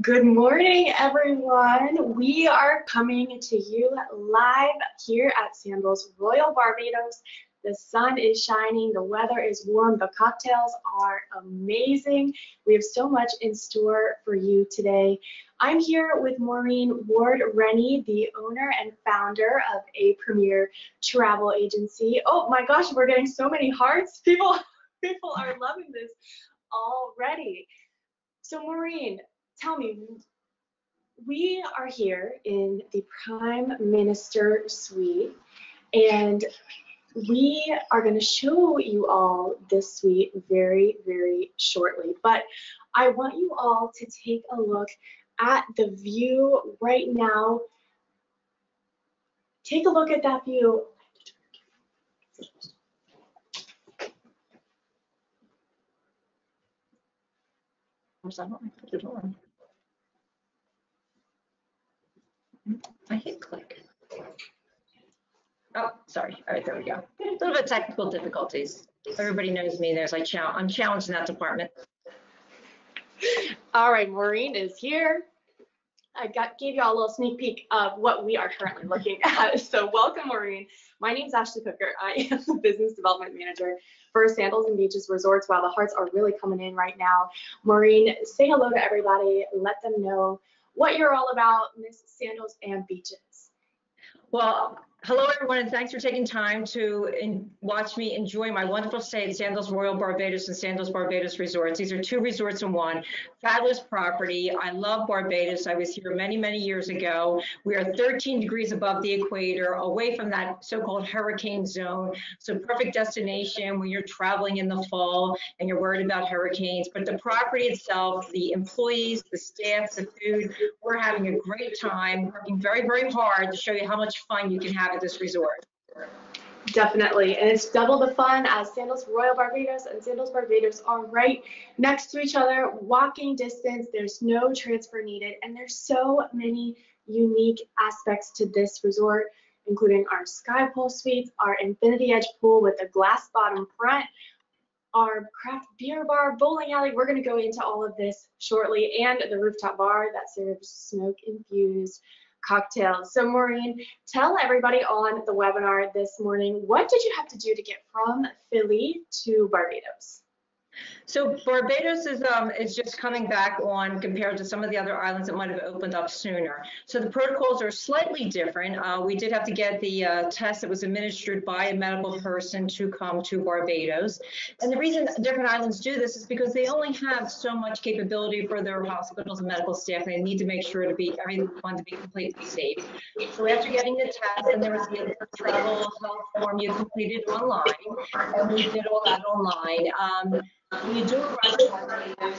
Good morning, everyone. We are coming to you live here at Sandals Royal Barbados. The sun is shining, the weather is warm, the cocktails are amazing. We have so much in store for you today. I'm here with Maureen Ward-Rennie, the owner and founder of a premier travel agency. Oh my gosh, we're getting so many hearts. People are loving this already. So Maureen, tell me, we are here in the Prime Minister Suite, and we are going to show you all this suite very, very shortly. But I want you all to take a look at the view right now. Take a look at that view. I hit click. Oh, sorry. All right, there we go. A little bit of technical difficulties. Everybody knows me. I'm challenged in that department. All right, Maureen is here. I gave you all a little sneak peek of what we are currently looking at. So welcome, Maureen. My name is Ashley Cooker. I am the business development manager for Sandals and Beaches Resorts. Wow, the hearts are really coming in right now. Maureen, say hello to everybody. Let them know what you're all about, Miss Sandals and Beaches. Well, hello everyone, and thanks for taking time to watch me enjoy my wonderful stay at Sandals Royal Barbados and Sandals Barbados Resorts. These are two resorts in one. Fabulous property. I love Barbados. I was here many, many years ago. We are 13 degrees above the equator, away from that so-called hurricane zone. So perfect destination when you're traveling in the fall and you're worried about hurricanes. But the property itself, the employees, the staff, the food, we're having a great time, working very, very hard to show you how much fun you can have at this resort. Definitely, and it's double the fun as Sandals Royal Barbados and Sandals Barbados are right next to each other, walking distance. There's no transfer needed, and there's so many unique aspects to this resort, including our sky pool suites, our infinity edge pool with a glass bottom front, our craft beer bar, bowling alley. We're going to go into all of this shortly, and the rooftop bar that serves smoke infused cocktails. So Maureen, tell everybody on the webinar this morning, what did you have to do to get from Philly to Barbados? So Barbados is just coming back on compared to some of the other islands that might have opened up sooner. So the protocols are slightly different. We did have to get the test that was administered by a medical person to come to Barbados. And the reason different islands do this is because they only have so much capability for their hospitals and medical staff. They need to make sure everyone to be completely safe. So after getting the test, and there was the travel health form you completed online, and we did all that online. When you do arrive in Barbados,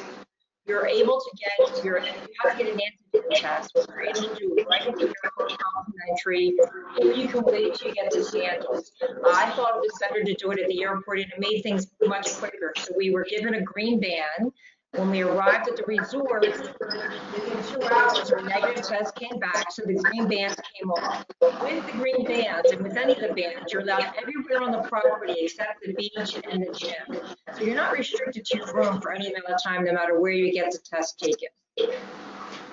you're able to get you have to get an antigen test, which you're able to do right at the airport complimentary, or you can wait till you get to Sandals. I thought it was better to do it at the airport, and it made things much quicker. So we were given a green band. When we arrived at the resort, within 2 hours, our negative test came back, so the green bands came off. With the green bands, and with any of the bands, you're allowed everywhere on the property except the beach and the gym. So you're not restricted to your room for any amount of time, no matter where you get the test taken.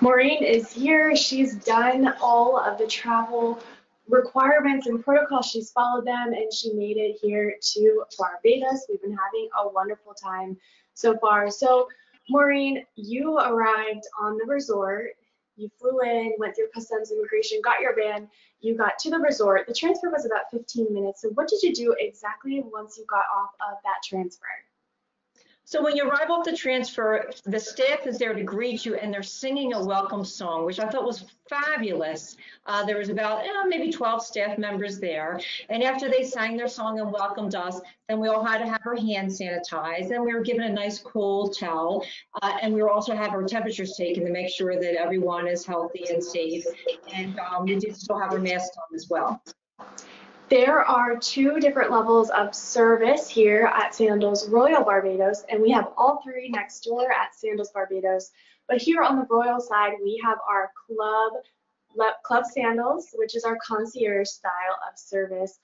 Maureen is here. She's done all of the travel requirements and protocols. She's followed them, and she made it here to Barbados. We've been having a wonderful time so far. So Maureen, you arrived on the resort, you flew in, went through customs immigration, got your van, you got to the resort. The transfer was about 15 minutes. So what did you do exactly once you got off of that transfer? So when you arrive off the transfer, the staff is there to greet you, and they're singing a welcome song, which I thought was fabulous. There was about maybe 12 staff members there. And after they sang their song and welcomed us, then we all had to have our hands sanitized, and we were given a nice cool towel. And we were also have our temperatures taken to make sure that everyone is healthy and safe. And we did still have our masks on as well. There are 2 different levels of service here at Sandals Royal Barbados, and we have all 3 next door at Sandals Barbados. But here on the Royal side, we have our Club Sandals, which is our concierge style of service.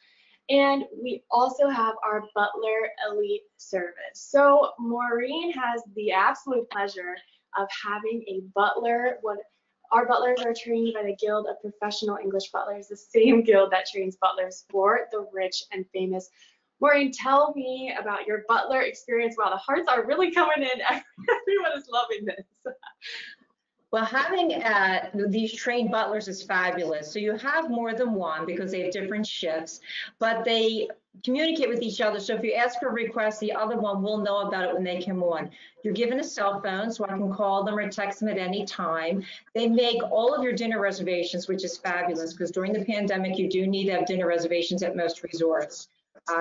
And we also have our Butler Elite service. So Maureen has the absolute pleasure of having a butler. Our butlers are trained by the Guild of Professional English Butlers, the same guild that trains butlers for the rich and famous. Maureen, tell me about your butler experience. Wow, the hearts are really coming in. Everyone is loving this. Well, having these trained butlers is fabulous. So you have more than one because they have different shifts, but they communicate with each other. So if you ask for a request, the other one will know about it when they come on. You're given a cell phone, so I can call them or text them at any time. They make all of your dinner reservations, which is fabulous because during the pandemic, you do need to have dinner reservations at most resorts.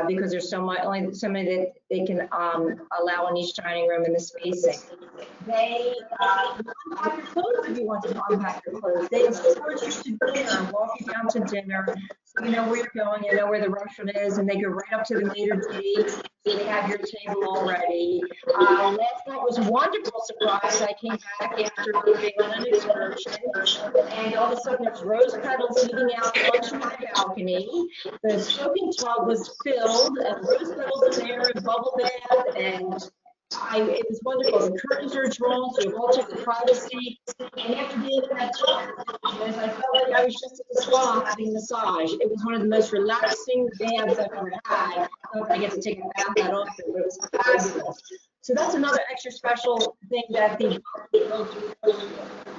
Because there's only so many that they can allow in each dining room and the spacing. They unpack your clothes if you want to unpack your clothes. They escort you to dinner and walk you down to dinner so you know where you're going, you know where the restaurant is, and they go right up to the maitre d'. So they have your table already. Last night was a wonderful surprise. I came back after being on an excursion, and all of a sudden there's rose petals eating out onto my balcony. The soaking tub was filled, and rose petals in there, and bubble bath, and it was wonderful. The curtains are drawn, so you have all types of privacy. And after being in that tub, I felt like I was just at the spa having a massage. It was one of the most relaxing baths I've ever had. I hope I get to take a bath that often, but it was fabulous. So that's another extra special thing that the will do.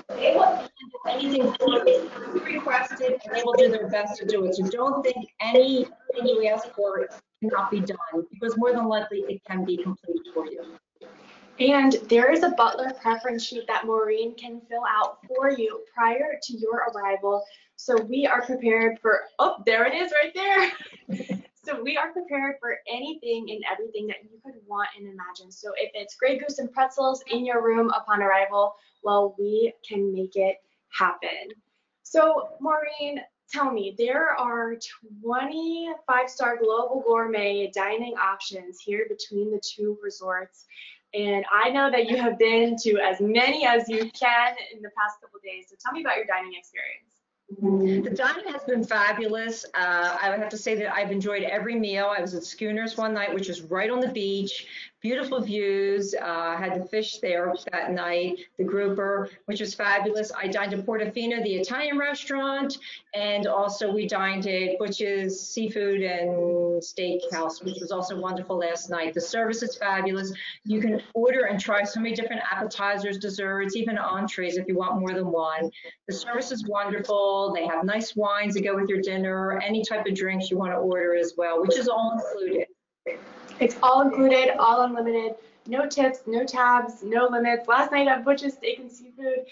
They will handle anything for you. You request it, and they will do their best to do it. So don't think anything you ask for cannot be done, because more than likely it can be completed for you. And there is a butler preference sheet that Maureen can fill out for you prior to your arrival. So we are prepared for, oh, there it is right there. So we are prepared for anything and everything that you could want and imagine. So if it's Grey Goose and pretzels in your room upon arrival, well, we can make it happen. So Maureen, tell me, there are 20 five-star global gourmet dining options here between the two resorts. And I know that you have been to as many as you can in the past couple of days. So tell me about your dining experience. The dining has been fabulous. I would have to say that I've enjoyed every meal. I was at Schooners one night, which is right on the beach. Beautiful views. Had the fish there that night, the grouper, which was fabulous. I dined at Portofino, the Italian restaurant, and also we dined at Butch's Seafood and Steakhouse, which was also wonderful last night. The service is fabulous. You can order and try so many different appetizers, desserts, even entrees if you want more than one. The service is wonderful. They have nice wines to go with your dinner, any type of drinks you want to order as well, which is all included. It's all included, all unlimited, no tips, no tabs, no limits. Last night at Butch's Steak and Seafood,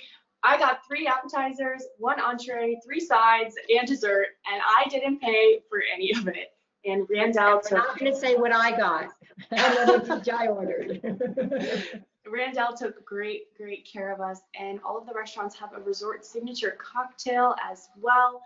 I got 3 appetizers, 1 entree, 3 sides, and dessert, and I didn't pay for any of it. And Randall took. I'm not going to say what I got and what I ordered. Randall took great care of us, and all of the restaurants have a resort signature cocktail as well.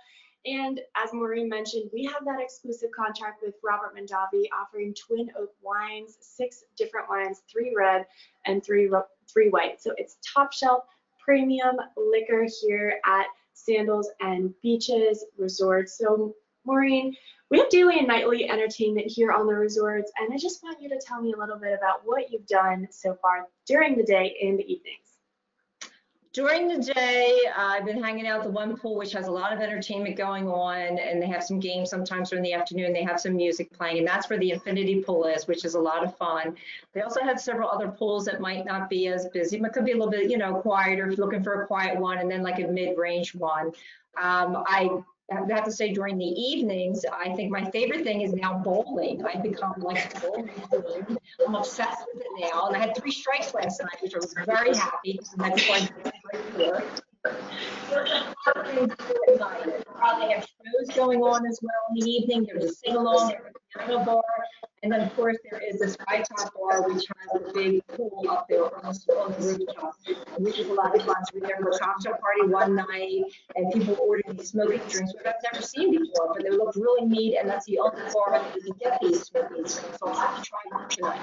And as Maureen mentioned, we have that exclusive contract with Robert Mondavi offering Twin Oak wines, 6 different wines, 3 red and 3 white. So it's top shelf premium liquor here at Sandals and Beaches Resorts. So Maureen, we have daily and nightly entertainment here on the resorts, and I just want you to tell me a little bit about what you've done so far during the day and the evenings. During the day, I've been hanging out at the one pool, which has a lot of entertainment going on, and they have some games sometimes during the afternoon. They have some music playing, and that's where the infinity pool is, which is a lot of fun. They also have several other pools that might not be as busy, but could be a little bit, quieter if you're looking for a quiet one, and then like a mid-range one. I have to say during the evenings, I think my favorite thing is now bowling. I've become like a bowling queen. I'm obsessed with it now. And I had 3 strikes last night, which I was very happy because the next one was right here. They have shows going on as well in the evening. There's a sing-along, there's a piano bar, and then of course there is the Skytop bar, which has a big pool up there on the rooftop, which is a lot of fun. So we were there for a cocktail party one night, and people ordered these smoking drinks, which I've never seen before, but they looked really neat, and that's the only bar that you can get these smoking drinks. So I'll have to try one tonight.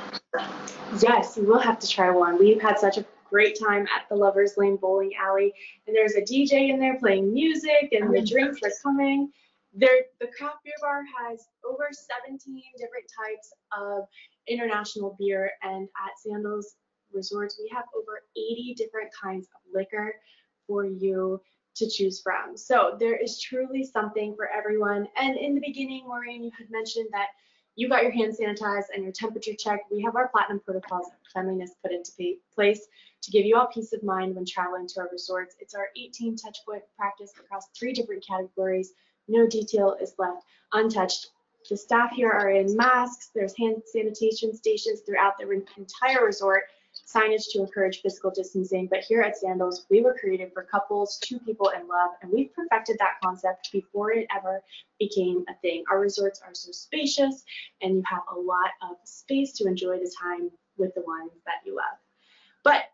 Yes, you will have to try one. We've had such a great time at the Lovers Lane Bowling Alley, and there's a DJ in there playing music, and the drinks are coming. The craft beer bar has over 17 different types of international beer, and at Sandals resorts, we have over 80 different kinds of liquor for you to choose from. So there is truly something for everyone. And in the beginning, Maureen, you had mentioned that you got your hands sanitized and your temperature checked. We have our platinum protocols of cleanliness put into place to give you all peace of mind when traveling to our resorts. It's our 18 touch point practice across 3 different categories. No detail is left untouched. The staff here are in masks. There's hand sanitation stations throughout the entire resort, signage to encourage physical distancing. But here at Sandals, we were created for couples, 2 people in love, and we've perfected that concept before it ever became a thing. Our resorts are so spacious, and you have a lot of space to enjoy the time with the ones that you love. But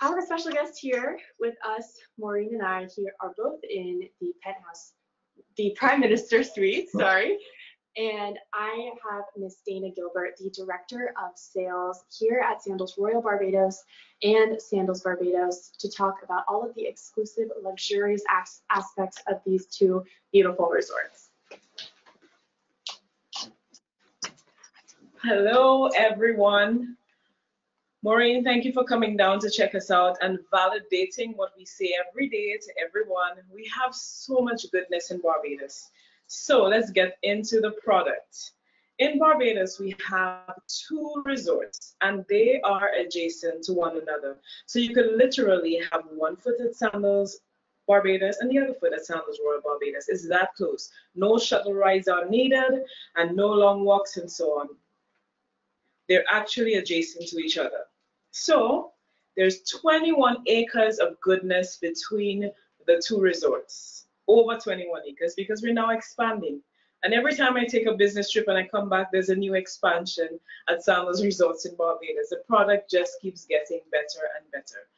I have a special guest here with us. Maureen and I here are both in the penthouse, the Prime Minister Suite, sorry. And I have Miss Dana Gilbert, the Director of Sales here at Sandals Royal Barbados and Sandals Barbados, to talk about all of the exclusive, luxurious aspects of these 2 beautiful resorts. Hello, everyone. Maureen, thank you for coming down to check us out and validating what we say every day to everyone. We have so much goodness in Barbados. So let's get into the product. In Barbados, we have 2 resorts and they are adjacent to one another. So you can literally have one foot at Sandals Barbados and the other foot at Sandals Royal Barbados. It's that close. No shuttle rides are needed and no long walks and so on. They're actually adjacent to each other. So there's 21 acres of goodness between the 2 resorts. Over 21 acres because we're now expanding. And every time I take a business trip and I come back, there's a new expansion at Sandals Resorts in Barbados. The product just keeps getting better and better.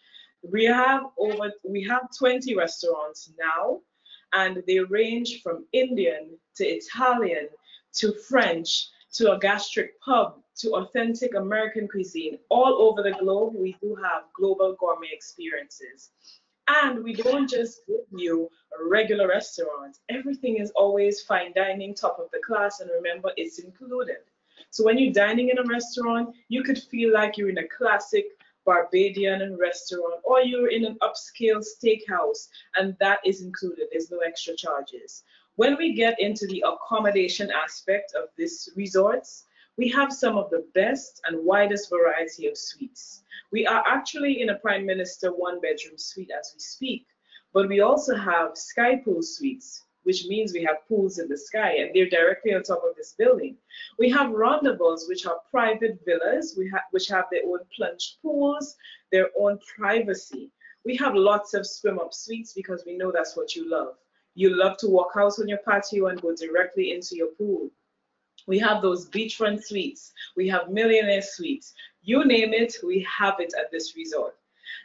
We have 20 restaurants now, and they range from Indian to Italian to French to a gastric pub to authentic American cuisine. All over the globe, we do have global gourmet experiences. And we don't just give you a regular restaurant. Everything is always fine dining, top of the class, and remember, it's included. So when you're dining in a restaurant, you could feel like you're in a classic Barbadian restaurant, or you're in an upscale steakhouse, and that is included. There's no extra charges. When we get into the accommodation aspect of this resorts, we have some of the best and widest variety of suites. We are actually in a Prime Minister 1-bedroom suite as we speak, but we also have sky pool suites, which means we have pools in the sky and they're directly on top of this building. We have rendezvous, which are private villas, which have their own plunged pools, their own privacy. We have lots of swim-up suites because we know that's what you love. You love to walk out on your patio and go directly into your pool. We have those beachfront suites. We have millionaire suites. You name it, we have it at this resort.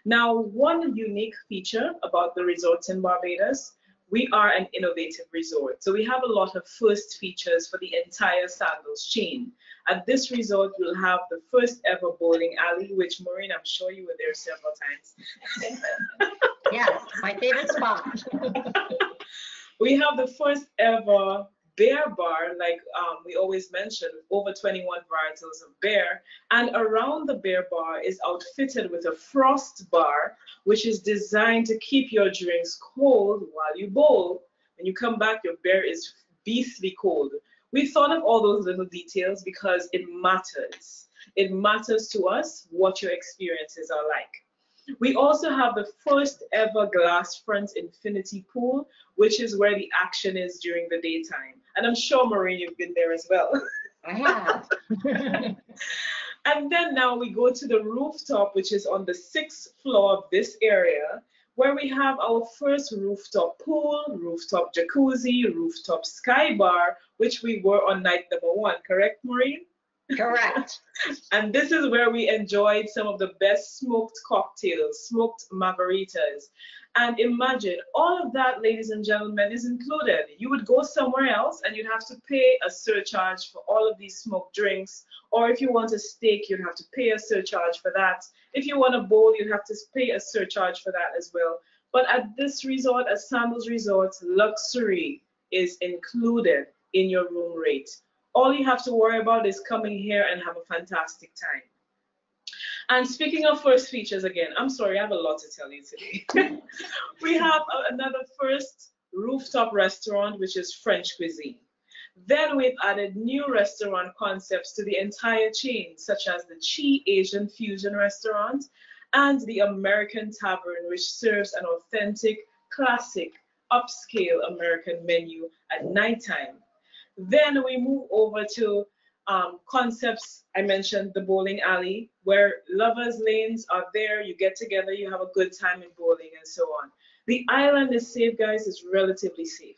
Now, one unique feature about the resorts in Barbados, we are an innovative resort. So we have a lot of first features for the entire Sandals chain. At this resort, you'll have the first ever bowling alley, which Maureen, I'm sure you were there several times. Yes, my favorite spot. We have the first ever beer bar, like we always mention, over 21 varietals of beer. And around the beer bar is outfitted with a frost bar, which is designed to keep your drinks cold while you bowl. When you come back, your beer is beastly cold. We thought of all those little details because it matters. It matters to us what your experiences are like. We also have the first ever glass front infinity pool, which is where the action is during the daytime. And I'm sure, Maureen, you've been there as well. I have. And then now we go to the rooftop, which is on the 6th floor of this area, where we have our first rooftop pool, rooftop jacuzzi, rooftop sky bar, which we were on night number 1, correct, Maureen? Correct. And this is where we enjoyed some of the best smoked cocktails, smoked margaritas. And imagine, all of that, ladies and gentlemen, is included. You would go somewhere else and you'd have to pay a surcharge for all of these smoked drinks. Or if you want a steak, you'd have to pay a surcharge for that. If you want a bowl, you'd have to pay a surcharge for that as well. But at this resort, at Sandals Resort, luxury is included in your room rate. All you have to worry about is coming here and have a fantastic time. And speaking of first features again, I'm sorry, I have a lot to tell you today. We have another first rooftop restaurant, which is French cuisine. Then we've added new restaurant concepts to the entire chain, such as the Chi Asian Fusion restaurant and the American Tavern, which serves an authentic, classic, upscale American menu at nighttime. Then we move over to concepts. I mentioned the bowling alley, where lovers' lanes are there. You get together, you have a good time in bowling, and so on. The island is safe, guys. It's relatively safe.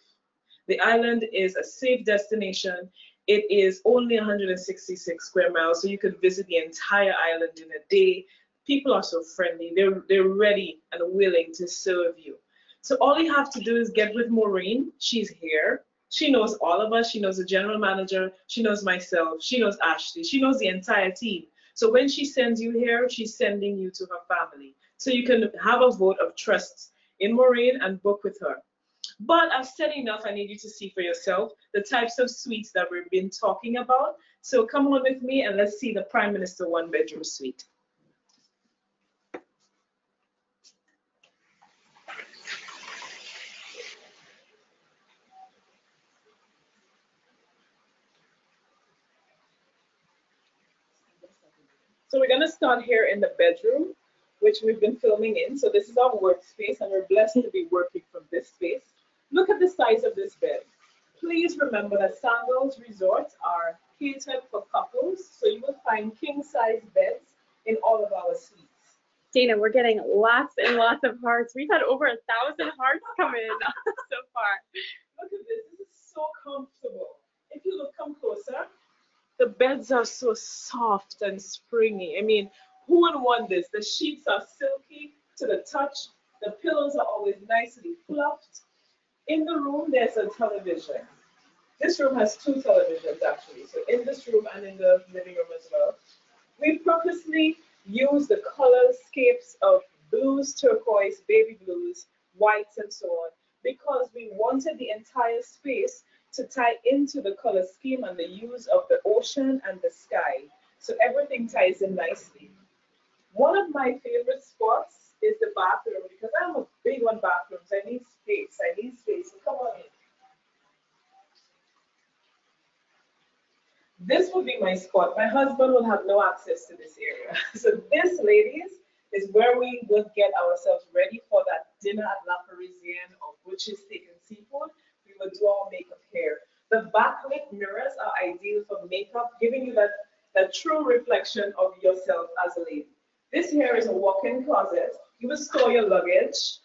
The island is a safe destination. It is only 166 square miles, so you can visit the entire island in a day. People are so friendly. They're ready and willing to serve you. So all you have to do is get with Maureen. She's here. She knows all of us. She knows the general manager. She knows myself. She knows Ashley. She knows the entire team. So when she sends you here, she's sending you to her family. So you can have a vote of trust in Maureen and book with her. But I've said enough. I need you to see for yourself the types of suites that we've been talking about. So come on with me and let's see the Prime Minister one-bedroom suite. So we're going to start here in the bedroom, which we've been filming in. So this is our workspace, and we're blessed to be working from this space. Look at the size of this bed. Please remember that Sandals resorts are catered for couples, so you will find king-size beds in all of our suites. Dana, we're getting lots and lots of hearts. We've had over 1,000 hearts come in so far. Look at this. This is so comfortable. If you look, come closer. The beds are so soft and springy. I mean, who would want this? The sheets are silky to the touch. The pillows are always nicely fluffed. In the room, there's a television. This room has two televisions, actually. So in this room and in the living room as well. We purposely use the colorscapes of blues, turquoise, baby blues, whites, and so on, because we wanted the entire space to tie into the color scheme and the use of the ocean and the sky. So everything ties in nicely. One of my favorite spots is the bathroom, because I'm a big on bathrooms. I need space. I need space. So come on in. This would be my spot. My husband will have no access to this area. So this, ladies, is where we would get ourselves ready for that dinner at La Parisienne or Butcher's Steak and Seafood. We would do our makeup here. The backlit mirrors are ideal for makeup, giving you that true reflection of yourself as a lady. This here is a walk-in closet. You will store your luggage.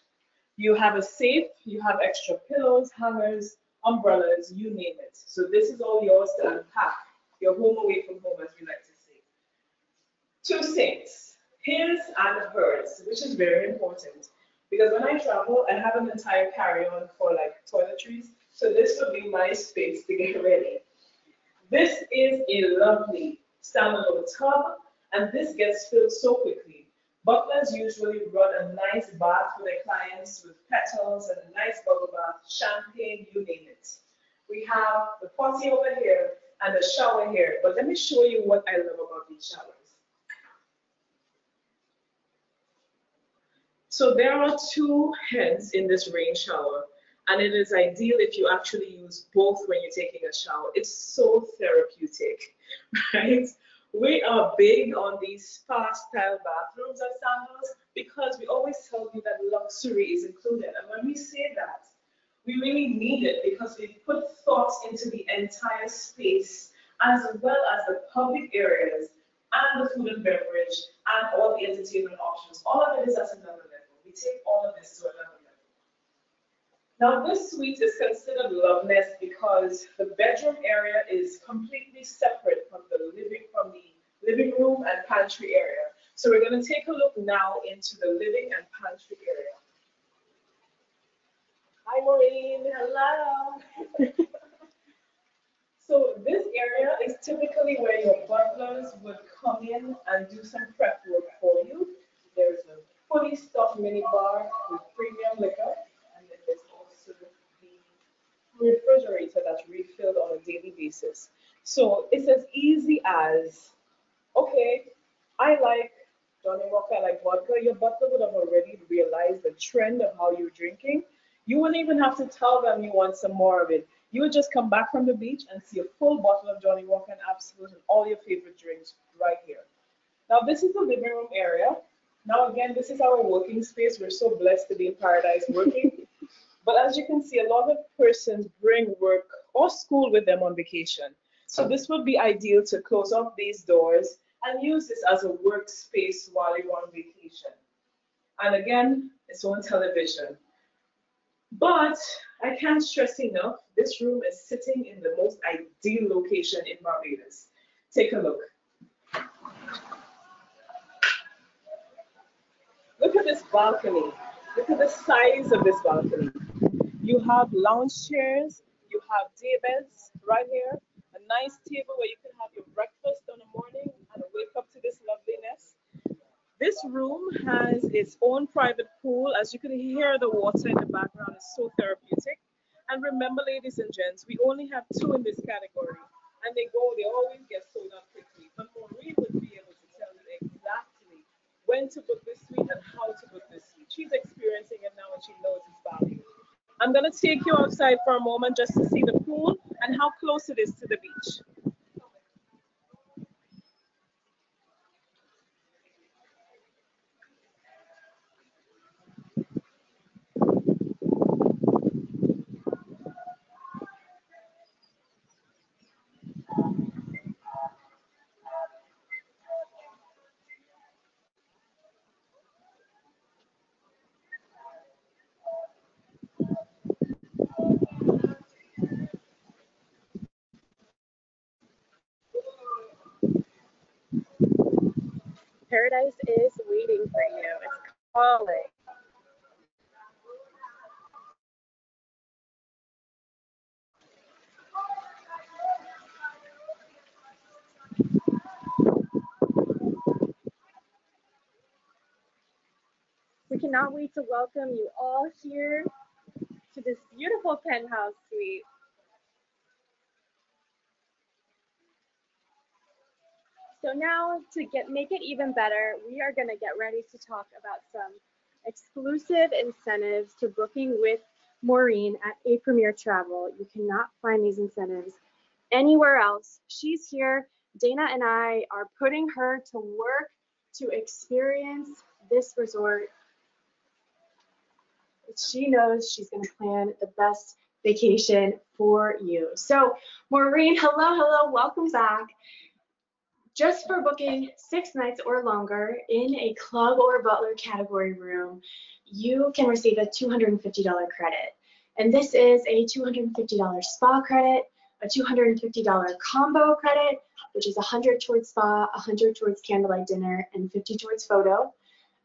You have a safe. You have extra pillows, hangers, umbrellas, you name it. So this is all yours to unpack. Your home away from home, as we like to say. Two sinks, his and hers, which is very important. Because when I travel, I have an entire carry-on for like toiletries. So this would be my space to get ready. This is a lovely standalone tub, and this gets filled so quickly. Butlers usually run a nice bath for their clients with petals and a nice bubble bath, champagne, you name it. We have the potty over here and the shower here, but let me show you what I love about these showers. So there are two heads in this rain shower, and it is ideal if you actually use both when you're taking a shower. It's so therapeutic, right? We are big on these spa-style bathrooms at Sandals because we always tell you that luxury is included. And when we say that, we really mean it because we put thought into the entire space as well as the public areas and the food and beverage and all the entertainment options. All of it is at another level. We take all of this to another level. Now this suite is considered loveless because the bedroom area is completely separate from the living room and pantry area. So we're going to take a look now into the living and pantry area. Hi Maureen, hello. So this area is typically where your butlers would come in and do some prep work for you. There's a fully stocked mini bar with premium liquor, and then there's also the refrigerator that's refilled on a daily basis. So it's as easy as, okay, I like Johnny Walker, I like vodka, your butler would have already realized the trend of how you're drinking. You wouldn't even have to tell them you want some more of it. You would just come back from the beach and see a full bottle of Johnny Walker and Absolute and all your favorite drinks right here. Now, this is the living room area. Now, again, this is our working space. We're so blessed to be in paradise working. But as you can see, a lot of persons bring work or school with them on vacation. So this would be ideal to close off these doors and use this as a workspace while you're on vacation. And again, its own television. But I can't stress enough, this room is sitting in the most ideal location in Barbados. Take a look. Look at this balcony. Look at the size of this balcony. You have lounge chairs, you have day beds right here, a nice table where you can have your breakfast in the morning and wake up to this loveliness. This room has its own private pool. As you can hear, the water in the background is so therapeutic. And remember, ladies and gents, we only have 2 in this category. And they always get sold out quickly. But Maureen would be able to tell you exactly when to book this suite and how to book this suite. She's experiencing it now and she knows its value. I'm going to take you outside for a moment just to see the pool and how close it is to the beach. Paradise is waiting for you. It's calling. We cannot wait to welcome you all here to this beautiful penthouse suite. So now to make it even better, we are going to get ready to talk about some exclusive incentives to booking with Maureen at A Premier Travel. You cannot find these incentives anywhere else. She's here. Dana and I are putting her to work to experience this resort. She knows she's going to plan the best vacation for you. So Maureen, hello, welcome back. Just for booking 6 nights or longer in a club or butler category room, you can receive a $250 credit. And this is a $250 spa credit, a $250 combo credit, which is 100 towards spa, 100 towards candlelight dinner, and 50 towards photo.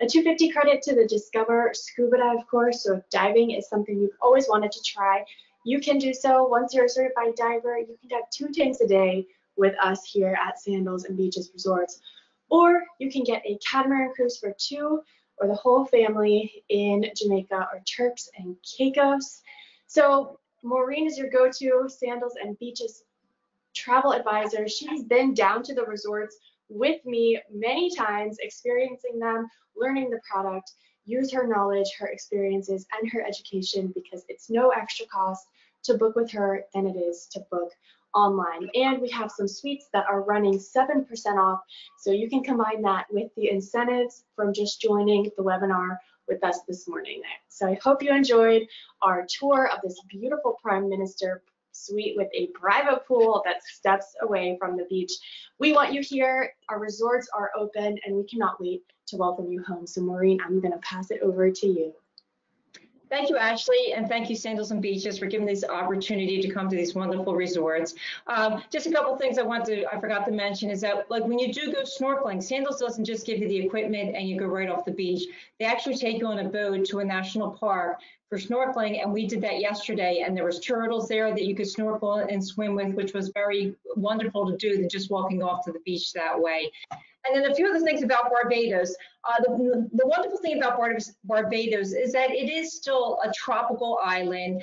A $250 credit to the Discover Scuba Dive course. So if diving is something you've always wanted to try, you can do so. Once you're a certified diver, you can dive 2 tanks a day with us here at Sandals and Beaches Resorts. Or you can get a catamaran cruise for 2 or the whole family in Jamaica or Turks and Caicos. So Maureen is your go-to Sandals and Beaches travel advisor. She's been down to the resorts with me many times, experiencing them, learning the product, use her knowledge, her experiences, and her education, because it's no extra cost to book with her than it is to book online. And we have some suites that are running 7% off, so you can combine that with the incentives from just joining the webinar with us this morning. So I hope you enjoyed our tour of this beautiful Prime Minister suite with a private pool that steps away from the beach. We want you here. Our resorts are open and we cannot wait to welcome you home. So Maureen, I'm going to pass it over to you. Thank you, Ashley, and thank you, Sandals and Beaches, for giving this opportunity to come to these wonderful resorts. Just a couple things I forgot to mention is that, like, when you do go snorkeling, Sandals doesn't just give you the equipment and you go right off the beach. They actually take you on a boat to a national park for snorkeling, and we did that yesterday, and there was turtles there that you could snorkel and swim with, which was very wonderful to do than just walking off to the beach that way. And then a few other things about Barbados. The wonderful thing about Barbados is that it is still a tropical island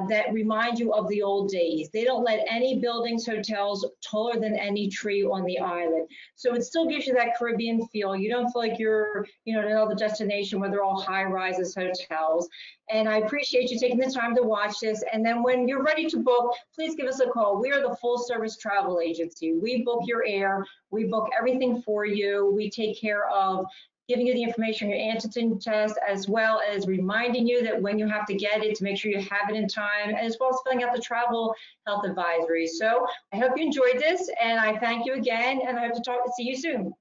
that reminds you of the old days. They don't let any buildings, hotels taller than any tree on the island. So it still gives you that Caribbean feel. You don't feel like you're, in another destination where they're all high-rises hotels. And I appreciate you taking the time to watch this. And then when you're ready to book, please give us a call. We are the full-service travel agency. We book your air. We book everything for you. We take care of giving you the information, your antigen test, as well as reminding you that when you have to get it to make sure you have it in time, as well as filling out the travel health advisory. So I hope you enjoyed this, and I thank you again, and I hope to see you soon.